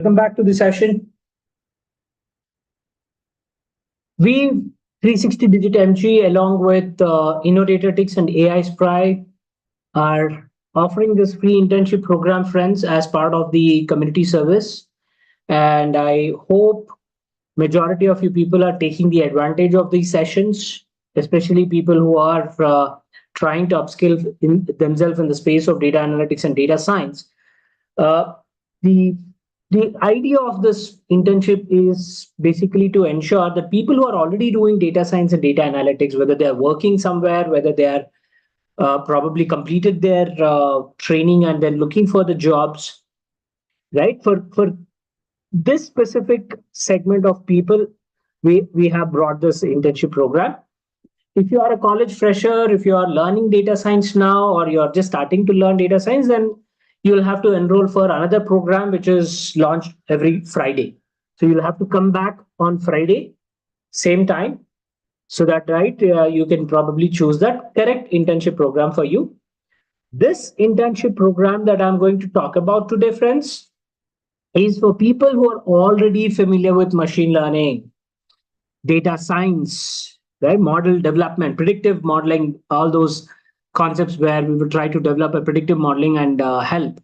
Welcome back to the session. We 360DigiTMG along with Innodatatics and AI Spry are offering this free internship program, friends, as part of the community service. And I hope majority of you people are taking the advantage of these sessions, especially people who are trying to upskill themselves in the space of data analytics and data science. The idea of this internship is basically to ensure that people who are already doing data science and data analytics, whether they're working somewhere, whether they are probably completed their training and then looking for the jobs, right? For this specific segment of people, we have brought this internship program. If you are a college fresher, if you are learning data science now, or you're just starting to learn data science, then you'll have to enroll for another program which is launched every Friday. So you'll have to come back on Friday, same time, so that you can probably choose that correct internship program for you. This internship program that I'm going to talk about today, friends, is for people who are already familiar with machine learning, data science, right? Model development, predictive modeling, all those concepts where we will try to develop a predictive modeling and help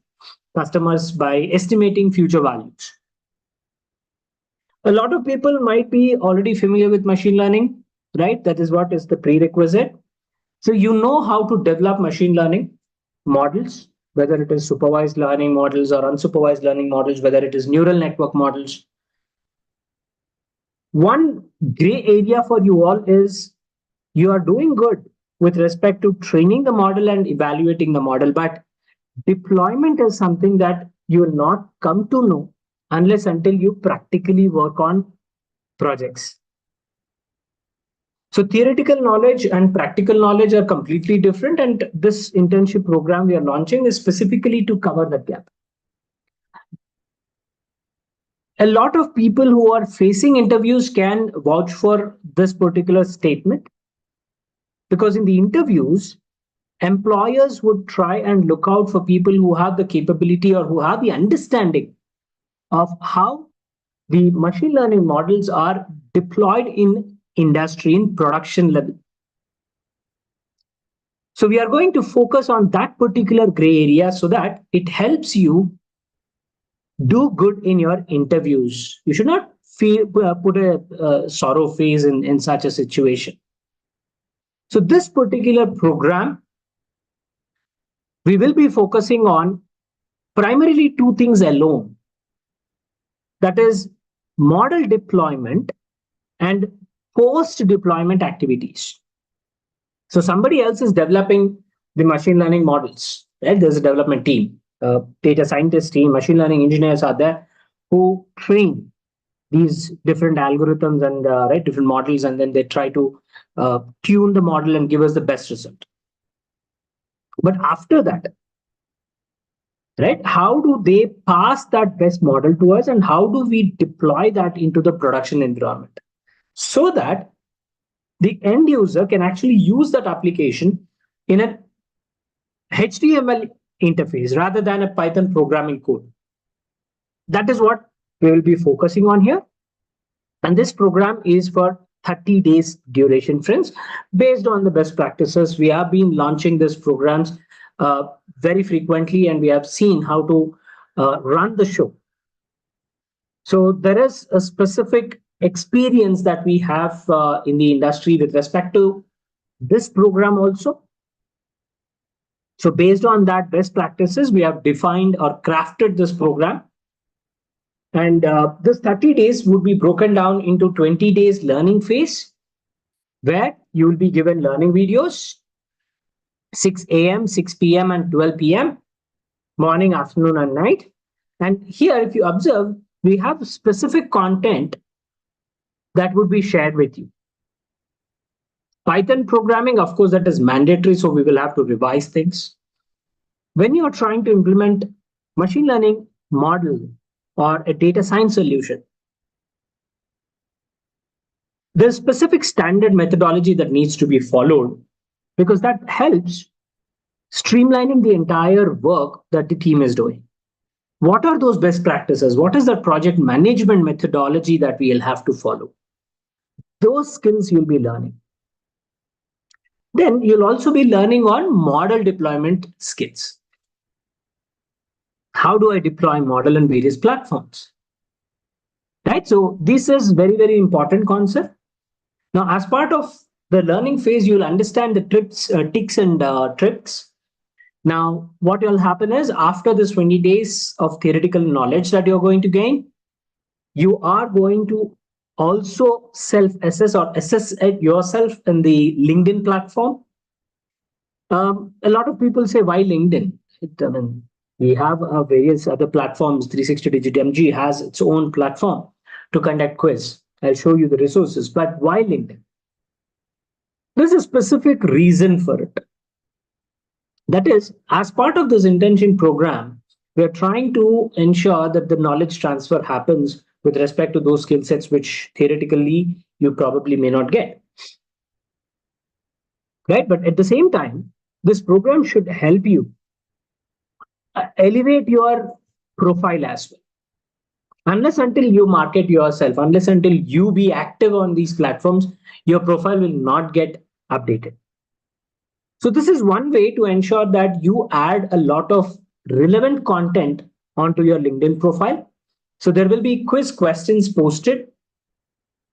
customers by estimating future values. A lot of people might be already familiar with machine learning, right? That is what is the prerequisite. So you know how to develop machine learning models, whether it is supervised learning models or unsupervised learning models, whether it is neural network models. One gray area for you all is you are doing good with respect to training the model and evaluating the model, but deployment is something that you will not come to know unless until you practically work on projects. So theoretical knowledge and practical knowledge are completely different, and this internship program we are launching is specifically to cover that gap. A lot of people who are facing interviews can vouch for this particular statement, because in the interviews, employers would try and look out for people who have the capability or who have the understanding of how the machine learning models are deployed in industry in production level. So we are going to focus on that particular gray area so that it helps you do good in your interviews. You should not put a sorrow face in such a situation. So this particular program, we will be focusing on primarily two things alone. That is model deployment and post-deployment activities. So somebody else is developing the machine learning models, right? There's a development team, data scientist team, machine learning engineers are there who train these different algorithms and different models, and then they try to tune the model and give us the best result. But after that, right, how do they pass that best model to us, and how do we deploy that into the production environment so that the end user can actually use that application in an HTML interface rather than a Python programming code? That is what we will be focusing on here. And this program is for 30 days duration, friends. Based on the best practices, we have been launching these programs very frequently, and we have seen how to run the show. So there is a specific experience that we have in the industry with respect to this program also. So based on that best practices, we have defined or crafted this program. And this 30 days would be broken down into 20 days learning phase, where you will be given learning videos, 6 a.m., 6 p.m., and 12 p.m., morning, afternoon, and night. And here, if you observe, we have specific content that would be shared with you. Python programming, of course, that is mandatory, so we will have to revise things. When you are trying to implement machine learning model or a data science solution, there's specific standard methodology that needs to be followed, because that helps streamlining the entire work that the team is doing. What are those best practices? What is the project management methodology that we'll have to follow? Those skills you'll be learning. Then you'll also be learning on model deployment skills. How do I deploy model on various platforms? Right? So this is very, very important concept. Now, as part of the learning phase, you'll understand the ticks and tricks. Now, what will happen is after this 20 days of theoretical knowledge that you're going to gain, you are going to also self-assess or assess yourself in the LinkedIn platform. A lot of people say, why LinkedIn? We have various other platforms. 360DigiTMG has its own platform to conduct quiz. I'll show you the resources, but why LinkedIn? There's a specific reason for it. That is, as part of this internship program, we're trying to ensure that the knowledge transfer happens with respect to those skill sets which theoretically you probably may not get. Right? But at the same time, this program should help you elevate your profile as well. Unless until you market yourself, unless until you be active on these platforms, your profile will not get updated. So this is one way to ensure that you add a lot of relevant content onto your LinkedIn profile. So there will be quiz questions posted.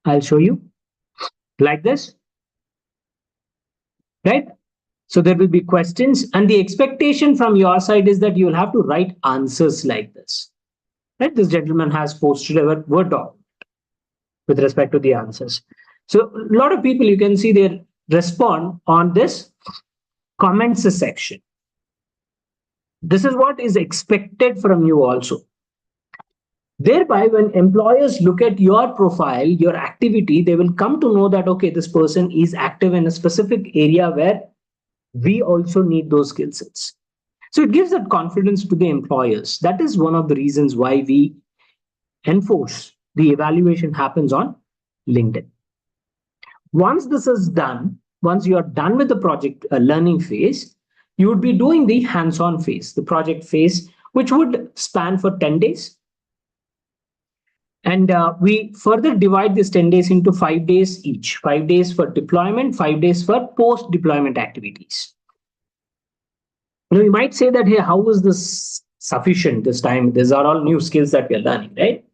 I'll show you like this. Right? So there will be questions, and the expectation from your side is that you'll have to write answers like this. Right? This gentleman has posted a Word document with respect to the answers. So a lot of people, you can see they respond on this comments section. This is what is expected from you also. Thereby, when employers look at your profile, your activity, they will come to know that, okay, this person is active in a specific area where we also need those skill sets. So it gives that confidence to the employers. That is one of the reasons why we enforce the evaluation happens on LinkedIn. Once this is done, once you are done with the project learning phase, you would be doing the hands-on phase, the project phase, which would span for 10 days. And we further divide this 10 days into 5 days each, 5 days for deployment, 5 days for post-deployment activities. You might say that, hey, how is this sufficient this time? These are all new skills that we are learning, right?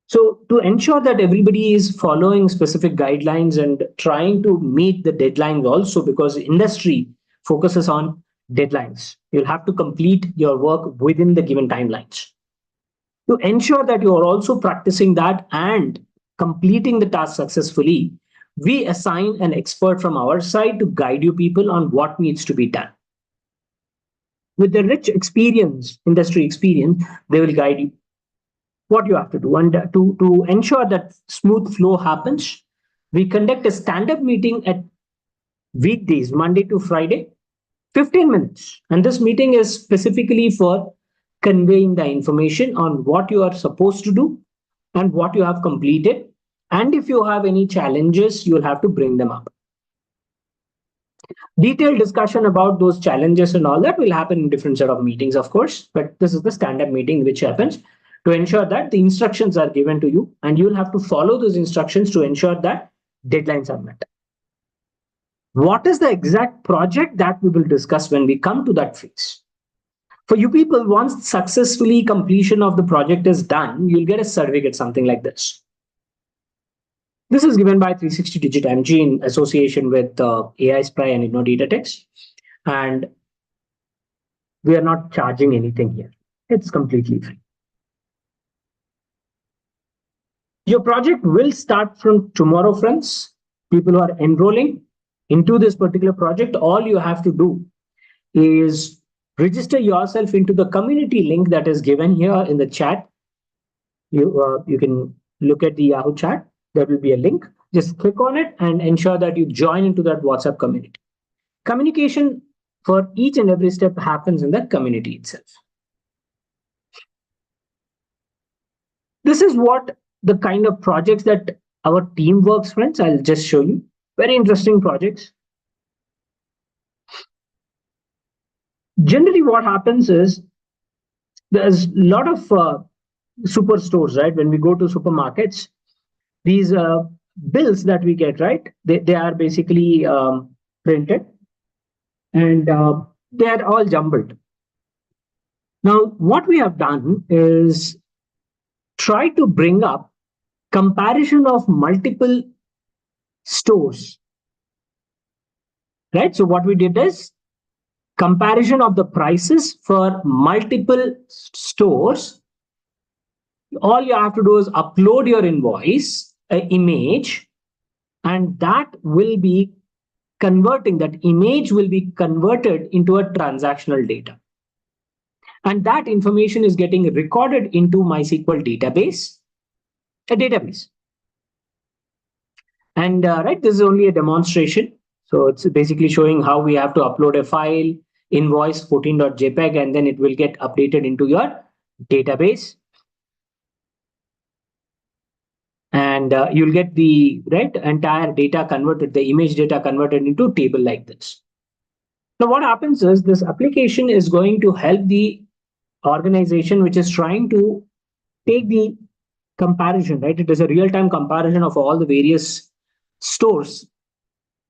So to ensure that everybody is following specific guidelines and trying to meet the deadlines also, because industry focuses on deadlines. You'll have to complete your work within the given timelines. To ensure that you are also practicing that and completing the task successfully, we assign an expert from our side to guide you people on what needs to be done. With the rich experience, industry experience, they will guide you what you have to do. And to ensure that smooth flow happens, we conduct a stand-up meeting at weekdays, Monday to Friday, 15 minutes. And this meeting is specifically for conveying the information on what you are supposed to do and what you have completed. And if you have any challenges, you'll have to bring them up. Detailed discussion about those challenges and all that will happen in different set of meetings, of course, but this is the stand-up meeting which happens to ensure that the instructions are given to you and you'll have to follow those instructions to ensure that deadlines are met. What is the exact project that we will discuss when we come to that phase? For you people, once successfully completion of the project is done, you'll get a certificate, something like this. This is given by 360DigiTMG in association with AI Spry and Innodatatics. And we are not charging anything here. It's completely free. Your project will start from tomorrow, friends. People who are enrolling into this particular project, all you have to do is register yourself into the community link that is given here in the chat. You can look at the Yahoo chat. There will be a link. Just click on it and ensure that you join into that WhatsApp community. Communication for each and every step happens in that community itself. This is what the kind of projects that our team works, friends. I'll just show you. Very interesting projects. Generally, what happens is There's a lot of superstores, right? When we go to supermarkets, these bills that we get, right? They are basically printed, and they are all jumbled. Now, what we have done is try to bring up comparison of multiple stores, right? So what we did is comparison of the prices for multiple stores. All you have to do is upload your invoice, an image, and that image will be converted into a transactional data. And that information is getting recorded into MySQL database, a database. And right, this is only a demonstration. So it's basically showing how we have to upload a file, invoice 14.jpg, and then it will get updated into your database. And you'll get the entire data converted, the image data converted into a table like this. Now, what happens is this application is going to help the organization which is trying to take the comparison, right? It is a real-time comparison of all the various stores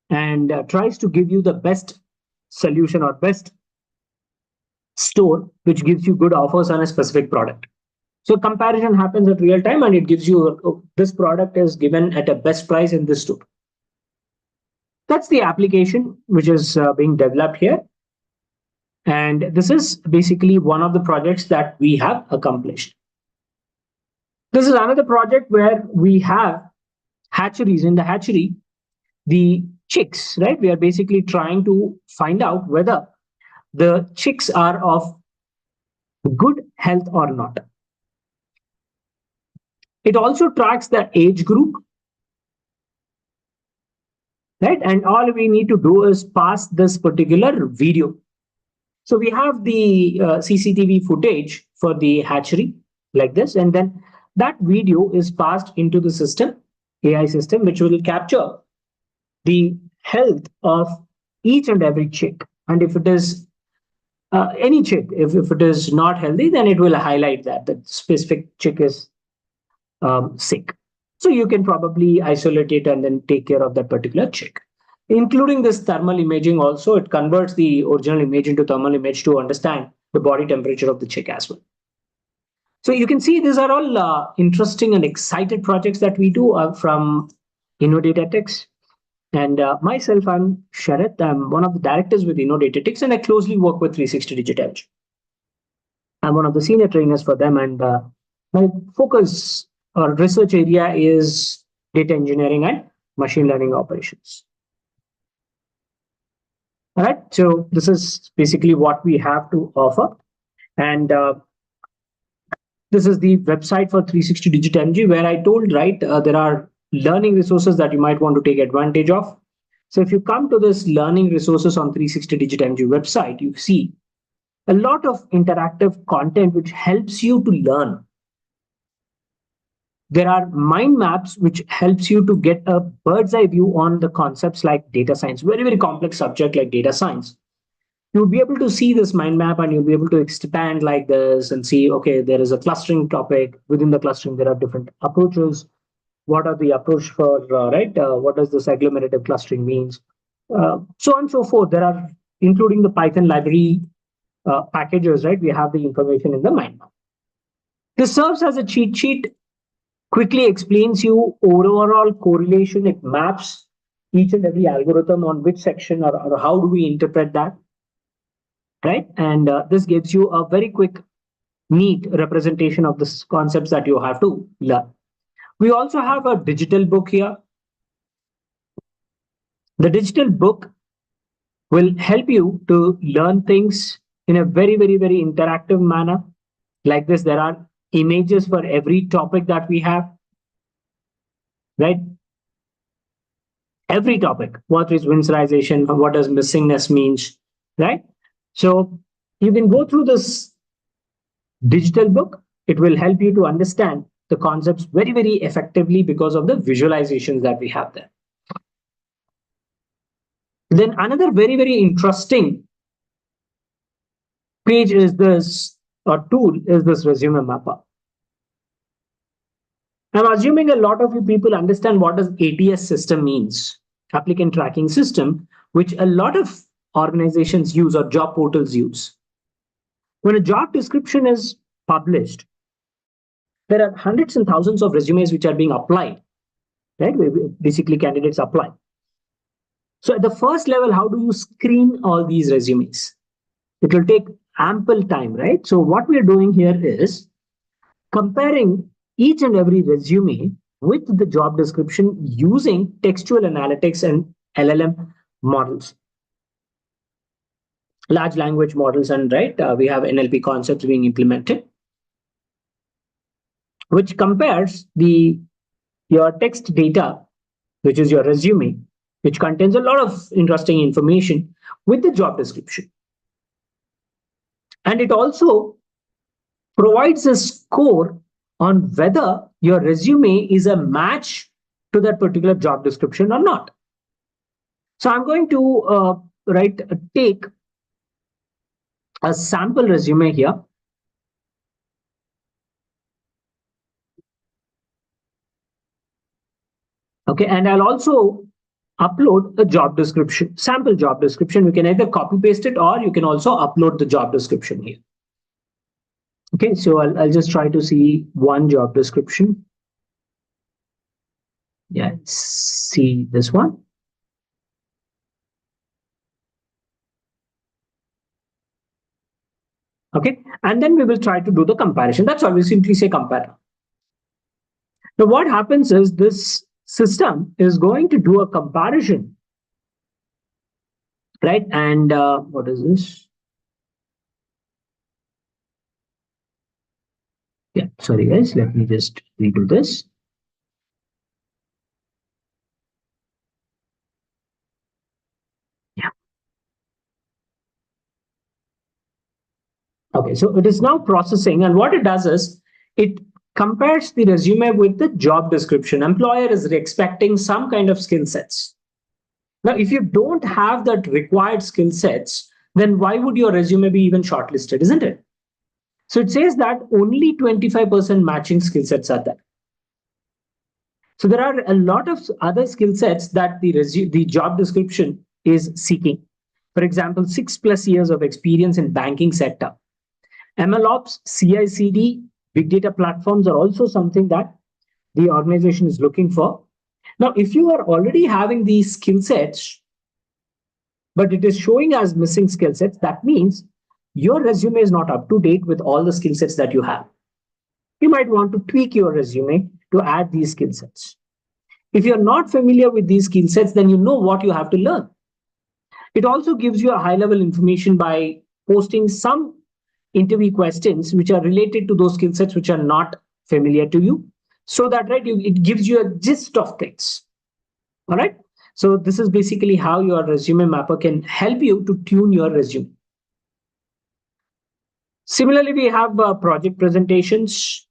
and tries to give you the best solution or best store which gives you good offers on a specific product. So comparison happens at real time and it gives you this product is given at a best price in this store. That's the application which is being developed here. And this is basically one of the projects that we have accomplished. This is another project where we have hatcheries. In the hatchery, the chicks, right? We are basically trying to find out whether the chicks are of good health or not. It also tracks the age group, right? And all we need to do is pass this particular video. So we have the CCTV footage for the hatchery like this, and then that video is passed into the system, AI system, which will capture the health of each and every chick. And if it is any chick, if it is not healthy, then it will highlight that the specific chick is sick. So you can probably isolate it and then take care of that particular chick. Including this thermal imaging also, it converts the original image into thermal image to understand the body temperature of the chick as well. So you can see these are all interesting and excited projects that we do from Innodatatics. And myself, I'm Sharath. I'm one of the directors with Innodatatics, and I closely work with 360DigiTMG. I'm one of the senior trainers for them, and my focus or research area is data engineering and machine learning operations. All right, so this is basically what we have to offer. And this is the website for 360DigiTMG, where I told, right, there are learning resources that you might want to take advantage of. So if you come to this learning resources on 360DigiTMG website, you see a lot of interactive content which helps you to learn. There are mind maps which helps you to get a bird's eye view on the concepts like data science, very, very complex subject like data science. You'll be able to see this mind map and you'll be able to expand like this and see, okay, there is a clustering topic. Within the clustering, there are different approaches. What are the approach for, what does this agglomerative clustering means? So on and so forth. There are, including the Python library packages, right? We have the information in the mind map. This serves as a cheat sheet, quickly explains you overall correlation. It maps each and every algorithm on which section or how do we interpret that, right? And this gives you a very quick, neat representation of the concepts that you have to learn. We also have a digital book here. The digital book will help you to learn things in a very, very, very interactive manner. Like this, there are images for every topic that we have, right? Every topic. What is winsorization? What does missingness means, right? So you can go through this digital book. It will help you to understand the concepts very, very effectively because of the visualizations that we have there. Then another very, very interesting page is this or tool is this resume mapper. I'm assuming a lot of you people understand what does ATS system means, applicant tracking system, which a lot of organizations use or job portals use. When a job description is published, there are hundreds and thousands of resumes which are being applied, right? Basically, candidates apply. So at the first level, how do you screen all these resumes? It will take ample time, right? So what we are doing here is comparing each and every resume with the job description using textual analytics and LLM models, large language models, and we have NLP concepts being implemented, which compares your text data, which is your resume, which contains a lot of interesting information, with the job description. And it also provides a score on whether your resume is a match to that particular job description or not. So I'm going to take a sample resume here. Okay, and I'll also upload a job description, sample job description. You can either copy paste it or you can also upload the job description here. Okay, so I'll just try to see one job description. Yeah, see this one. Okay, and then we will try to do the comparison. That's all. We simply say compare. Now, what happens is this system is going to do a comparison, right? And what is this? Yeah, sorry guys, let me just redo this. Yeah. Okay, so it is now processing, and what it does is it compares the resume with the job description. Employer is expecting some kind of skill sets. Now, if you don't have that required skill sets, then why would your resume be even shortlisted, isn't it? So it says that only 25% matching skill sets are there. So there are a lot of other skill sets that the job description is seeking. For example, 6+ years of experience in banking sector. MLOps, CI/CD, big data platforms are also something that the organization is looking for. Now, if you are already having these skill sets, but it is showing as missing skill sets, that means your resume is not up to date with all the skill sets that you have. You might want to tweak your resume to add these skill sets. If you're not familiar with these skill sets, then you know what you have to learn. It also gives you a high-level information by posting some interview questions which are related to those skill sets which are not familiar to you, so that it gives you a gist of things. All right. So this is basically how your resume mapper can help you to tune your resume. Similarly, we have project presentations.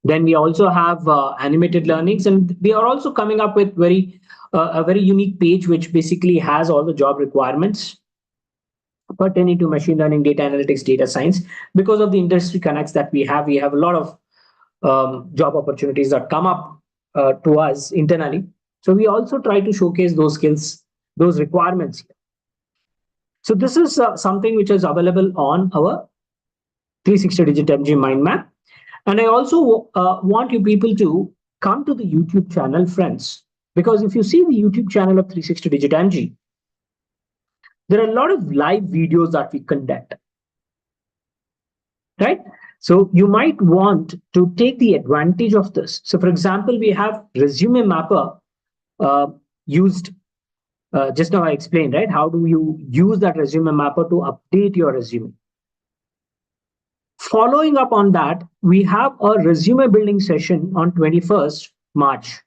Then we also have animated learnings, and we are also coming up with a very unique page which basically has all the job requirements pertaining to machine learning, data analytics, data science. Because of the industry connects that we have a lot of job opportunities that come up to us internally. So we also try to showcase those skills, those requirements here. So this is something which is available on our 360DigiTMG mind map. And I also want you people to come to the YouTube channel, friends, because if you see the YouTube channel of 360DigiTMG, there are a lot of live videos that we conduct, right? So you might want to take the advantage of this. So for example, we have resume mapper used. Just now I explained, right? How do you use that resume mapper to update your resume? Following up on that, we have a resume building session on 21st March.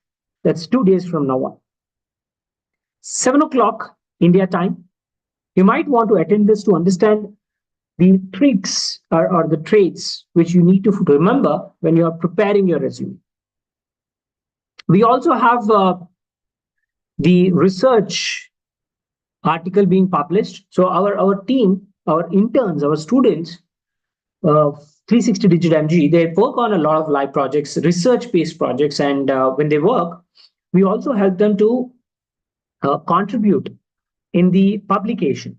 That's 2 days from now on. 7 o'clock India time. You might want to attend this to understand the tricks or the traits which you need to remember when you are preparing your resume. We also have the research article being published. So our team, our interns, our students 360DigiTMG, they work on a lot of live projects, research-based projects, and when they work, we also help them to contribute in the publication.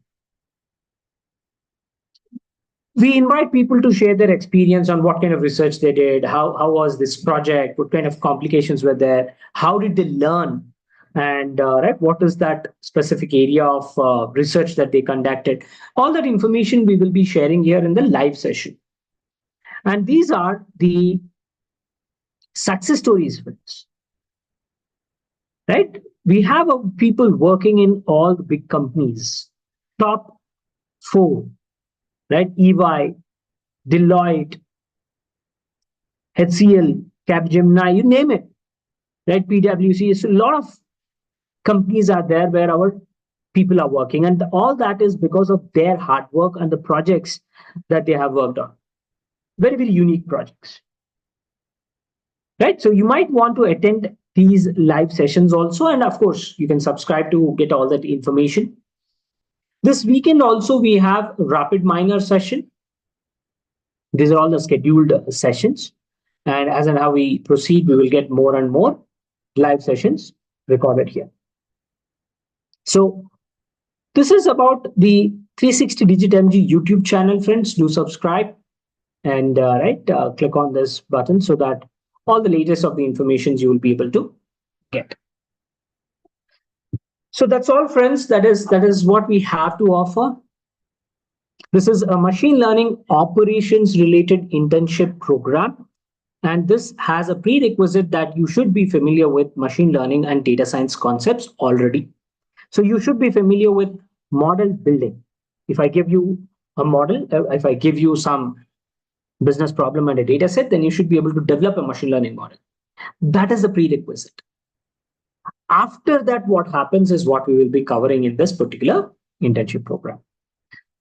We invite people to share their experience on what kind of research they did, how was this project, what kind of complications were there, how did they learn, and right, what is that specific area of research that they conducted. All that information we will be sharing here in the live session. And these are the success stories, friends. Right? We have people working in all the big companies, top 4, right? EY, Deloitte, HCL, Capgemini, you name it, right? PwC. So a lot of companies are there where our people are working, and all that is because of their hard work and the projects that they have worked on. Very, very unique projects, right? So you might want to attend these live sessions also, and of course, you can subscribe to get all that information. This weekend also, we have rapid minor session. These are all the scheduled sessions. And as and how we proceed, we will get more and more live sessions recorded here. So this is about the 360DigiTMG YouTube channel, friends. Do subscribe and click on this button so that all the latest of the information you will be able to get. So that's all, friends. That is what we have to offer. This is a machine learning operations related internship program. And this has a prerequisite that you should be familiar with machine learning and data science concepts already. So you should be familiar with model building. If I give you a model, if I give you some business problem and a data set, then you should be able to develop a machine learning model. That is the prerequisite. After that, what happens is what we will be covering in this particular internship program.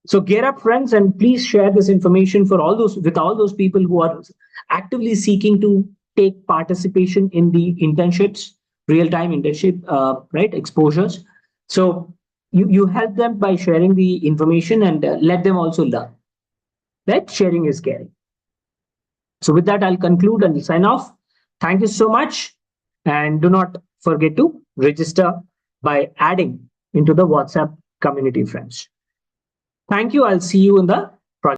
So gear up, friends, and please share this information for all those people who are actively seeking to take participation in the internships, real-time internship, exposures. So you help them by sharing the information and let them also learn. Right? Sharing is caring. So with that, I'll conclude and sign off. Thank you so much. And do not forget to register by adding into the WhatsApp community, friends. Thank you. I'll see you in the